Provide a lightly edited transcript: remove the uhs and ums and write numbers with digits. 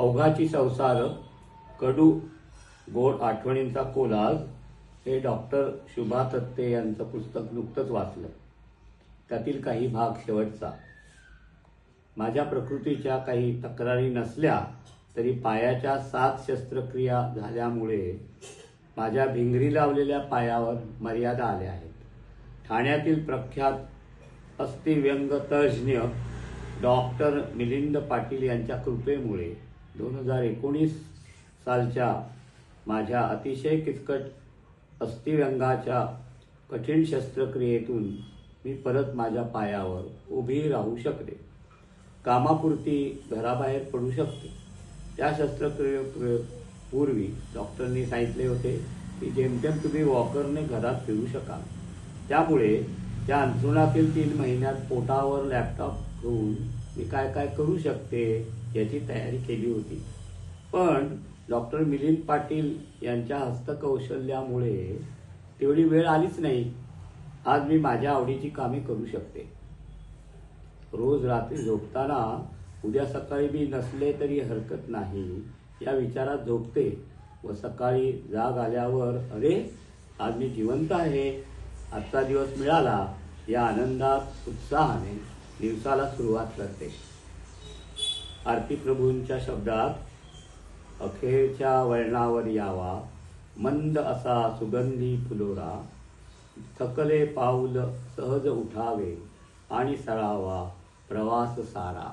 अवघाची संसार कडू गोड आठवणींचा कोलाज हे डॉक्टर शुभा तत्ते यांचं पुस्तक नुकतंच वाचलं. त्यातील काही भाग शेवटचा. माझ्या प्रकृतीच्या काही तक्रारी नसल्या तरी पायाच्या 7 शस्त्रक्रिया झाल्यामुळे माझ्या भिंगरी लावलेल्या पायावर मर्यादा आल्या आहेत. ठाण्यातील प्रख्यात अस्थिव्यंग तज्ज्ञ डॉक्टर मिलिंद पाटील यांच्या कृपेमुळे 2019 सालच्या माझ्या अतिशय किचकट अस्थिव्यंगाच्या कठीण शस्त्रक्रियेतून मी परत माझ्या पायावर उभी राहू शकते. कामापुरती घराबाहेर पडू शकते. त्या शस्त्रक्रियेपूर्वी डॉक्टरनी सांगितले होते की जेमतेम तुम्ही वॉकरने घरात फिरू शकाल. त्यामुळे त्या अंथरुणातील 3 महिन्यात पोटावर लॅपटॉप घेऊन मी काय काय करू शकते याची तयारी केली होती. पण डॉक्टर मिलिंद पाटील यांच्या हस्तकौशल्यामुळे तेवढी वेळ आलीच नाही. आज मी माझ्या आवडीची कामे करू शकते. रोज रात्री झोपताना उद्या सकाळी मी नसले तरी हरकत नाही या विचारात झोपते व सकाळी जाग आल्यावर अरे आज मी जिवंत आहे, आजचा दिवस मिळाला या आनंदात उत्साहाने दिवसाला सुरुवात करते. आरती प्रभूंच्या शब्दात, अखेरच्या वळणावर यावा मंद असा सुगंधी फुलोरा, थकले पाऊल सहज उठावे आणि सळावा प्रवास सारा.